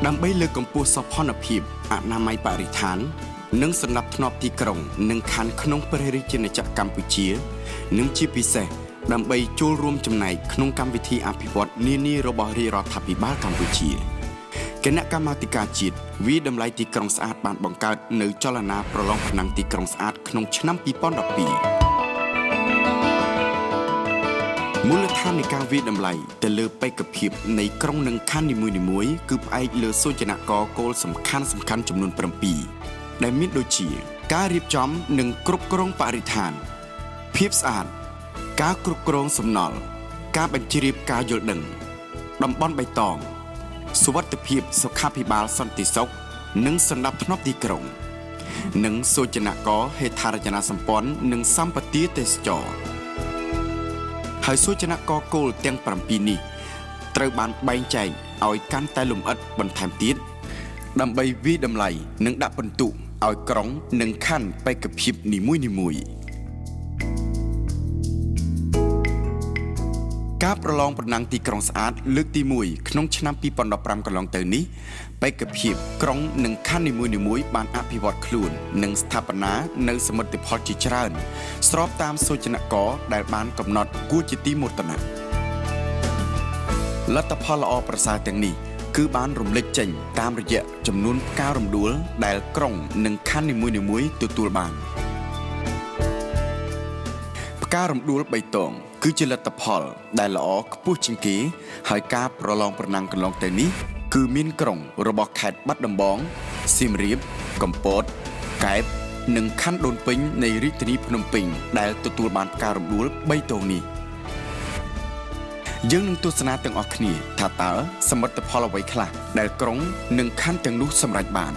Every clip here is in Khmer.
ដើម្បីលើកកម្ពស់សោភ័ណភាពអនាម័យបរិស្ថាននិងសណ្ដាប់ធ្នាប់ទីក្រុងនិងខណ្ឌក្នុងព្រះរាជាណាចក្រកម្ពុជានិងជាពិសេសដើម្បីចូលរួមចំណែកក្នុងកម្មវិធីអភិវឌ្ឍនានារបស់រាជរដ្ឋាភិបាលកម្ពុជាគណៈកម្មាធិការជាតិវិតម្លៃទីក្រុងស្អាតបានបង្កើតនៅចលនាប្រឡងប្រណាំងទីក្រុងស្អាតក្នុងឆ្នាំ2012មូលដ្ឋាននៃការវិតម្លៃទៅលើបេក្ខភាពនៃក្រុងនិងខណ្ឌនីមួយៗគឺផ្អែកលើសូចនាករគោលសំខាន់ចំនួន7ដែលមានដូចជាការរៀបចំនិងគ្រប់គ្រងបរិស្ថានភាពស្អាតការគ្រប់គ្រងសំណល់ការបញ្ជ្រាបការយល់ដឹងតំបន់បៃតងសុវត្ថិភាពសុខាភិបាលសន្តិសុខនិងសណ្ដាប់ធ្នាប់ទីក្រុងនិងសូចនាករហេដ្ឋារចនាសម្ព័ន្ធនិងសម្បទាទេសចរណ៍ហើយសូចនាករគោលទាំង7នេះត្រូវបានបែងចែកឲ្យកាន់តែលម្អិតបន្ថែមទៀតដើម្បីវិតម្លៃនិងដាក់ពិន្ទុឲ្យក្រុងនិងខណ្ឌបេក្ខភាពនីមួយៗការប្រឡងប្រណាំងទីក្រុងស្អាតលើកទី1ក្នុងឆ្នាំ2015កន្លងទៅនេះបេក្ខភាពក្រុងនិងខណ្ឌនីមួយៗបានអភិវឌ្ឍខ្លួននិងស្ថាបនានៅសមិទ្ធផលជាច្រើនស្របតាមសូចនាករដែលបានកំណត់គួរជាទីមោទនៈលទ្ធផលល្អប្រសើរទាំងនេះគឺបានរំលេចចេញតាមរយៈចំនួនផ្ការរំដួលដែលក្រុងនិងខណ្ឌនីមួយៗទទួលបានផ្ការរំដួលបៃតងគឺជាលទ្ធផលដែលល្អខ្ពស់ជាងគេហើយការប្រឡងប្រណាំងកន្លងទៅនេះគឺមានក្រុងរបស់ខេត្តបាត់ដំបងសៀមរាបកំពតកែបនិងខណ្ឌដូនពេញនៃរាជធានីភ្នំពេញដែលទទួលបានផ្ការរំដួល3តងនេះយើងនឹងទស្សនាទាំងអស់គ្នាថាតើសមិទ្ធផលអ្វីខ្លះដែលក្រុងនិងខណ្ឌទាំងនោះសម្រេចបាន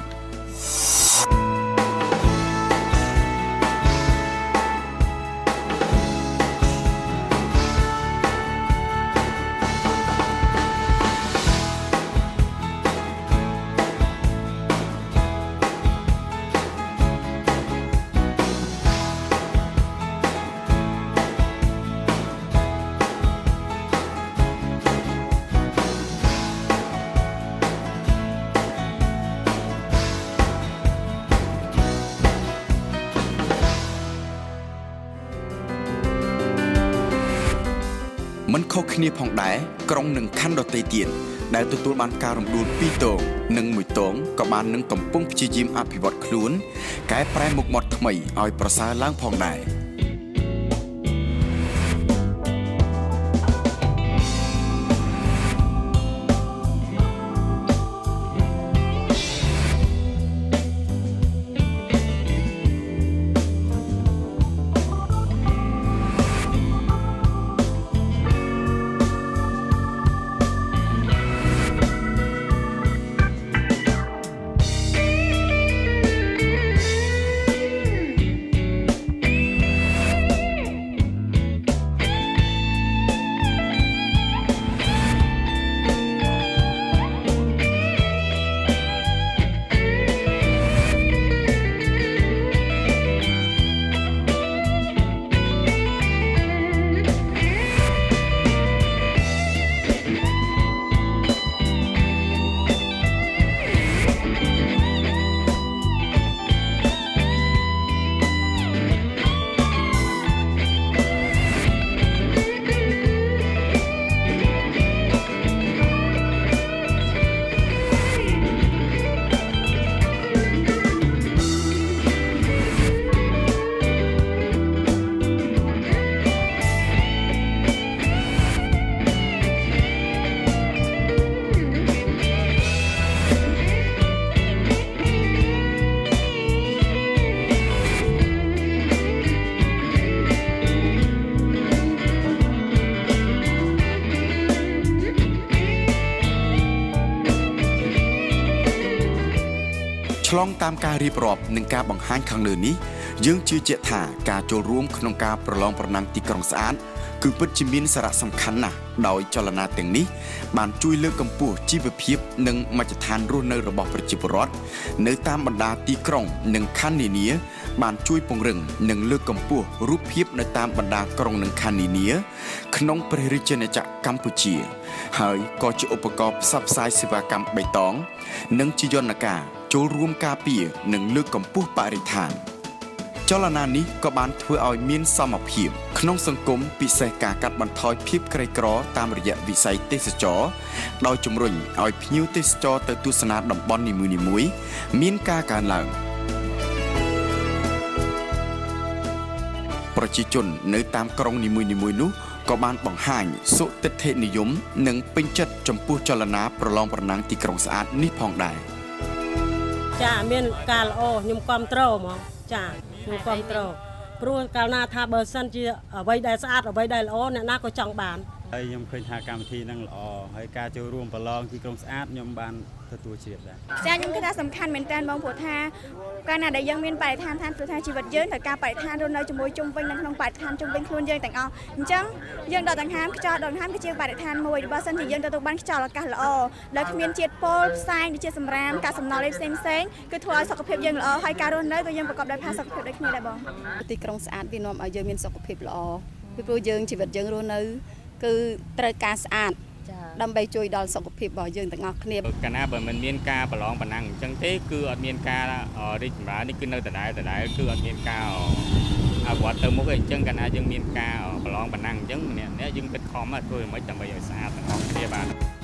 មិនខុសគ្នាផងដែរក្រុងនិងខណ្ឌដទៃទៀតដែលទទួលបានការរំដួល2តងនិង1តងក៏បាននឹងកំពុងព្យាយាមអភិវឌ្ឍខ្លួនកែប្រែមុខមាត់ថ្មីឲ្យប្រសើរឡើងផងដែរឆ្លងតាមការរៀបរាប់និងការបង្ហាញខាងលើនេះយើងជឿជាក់ថាការចូលរួមក្នុងការប្រឡងប្រណាំងទីក្រុងស្អាតគឺពិតជាមានសារៈសំខាន់ណាស់ដោយចលនាទាំងនេះបានជួយលើកកម្ពស់ជីវភាពនិងមជ្ឈដ្ឋានរស់នៅរបស់ប្រជាពលរដ្ឋនៅតាមបណ្ដាទីក្រុងនិងខណ្ឌនានា បានជួយពង្រឹងនិងលើកកម្ពស់រូបភាពនៅតាមបណ្ដាក្រុងនិងខណ្ឌនានាក្នុងព្រះរាជាណាចក្រកម្ពុជាហើយក៏ជាឧបករណ៍ផ្សព្វផ្សាយសេវាកម្មបៃតងនិងជាយន្តការចូលរួមការពារនិងលើកកម្ពស់បរិស្ថានចលនានេះក៏បានធ្វើឲ្យមានសមភាពក្នុងសង្គមពិសេសការកាត់បន្ថយភាពក្រីក្រតាមរយៈវិស័យទេសចរដោយជំរុញឲ្យភ្ញៀវទេសចរទៅទស្សនាតំបន់នីមួយៗមានការកើនឡើងប្រជាជននៅតាមក្រុងនីមួយៗនោះក៏បានបង្ហាញសុទិដ្ឋិនិយមនិងពេញចិត្តចំពោះចលនាប្រឡងប្រណាំងទីក្រុងស្អាតនេះផងដែរចាមានការល្អខ្ញុំគ្រប់គ្រងហ្មងចាខ្ញុំគ្រប់គ្រងព្រោះកាលណាថាបើសិនជាអ្វីដែលស្អាតអ្វីដែលល្អអ្នកណាក៏ចង់បានហើយខ្ញុំឃើញថាកម្មវិធីហ្នឹងល្អហើយការចូលរួមប្រឡងទីក្រុងស្អាតខ្ញុំបានទទួលជ្រាបដែរចាខ្ញុំគិតថាសំខាន់មែនតើបងព្រោះថាកាលណាដែលយើងមានបរិស្ថានព្រោះថាជីវិតយើងត្រូវការបរិស្ថានរស់នៅជាមួយជុំវិញនៅក្នុងបរិស្ថានជុំវិញខ្លួនយើងទាំងអស់អញ្ចឹងយើងដកដង្ហើមខ្យល់ដកដង្ហើមគឺជាបរិស្ថានមួយបើសិនជាយើងទទួលបានខ្យល់អាកាសល្អដែលគ្មានជាតិពុលផ្សែងដូចជាសម្រាមកាកសំណល់អីផ្សេងគឺធ្វើឲ្យសុខភាពយើងល្អហើយការរស់នៅក៏យើងប្រកបដោយផាសុកភាពដូចគ្នាដែរបងទីក្រុងស្អាតវានាំឲ្យយើងមានសុខភាពល្អពីព្រោះយើងជីវិតយើងរស់នៅគឺត្រូវការស្អាតដើម្បីជួយដល់សុខភាពរបស់យើងទាំងអស់គ្នាកាលណាបើមិនមានការប្រឡងប្រណាំងអញ្ចឹងទេគឺអត់មានការរីកចម្រើននេះគឺនៅដដែលគឺអត់មានការអភិវឌ្ឍទៅមុខទេអញ្ចឹងកាលណាយើងមានការប្រឡងប្រណាំងអញ្ចឹងម្នាក់យើងគិតខំធ្វើយ៉ាងម៉េចដើម្បីឲ្យស្អាតទាំងអស់គ្នាបាទ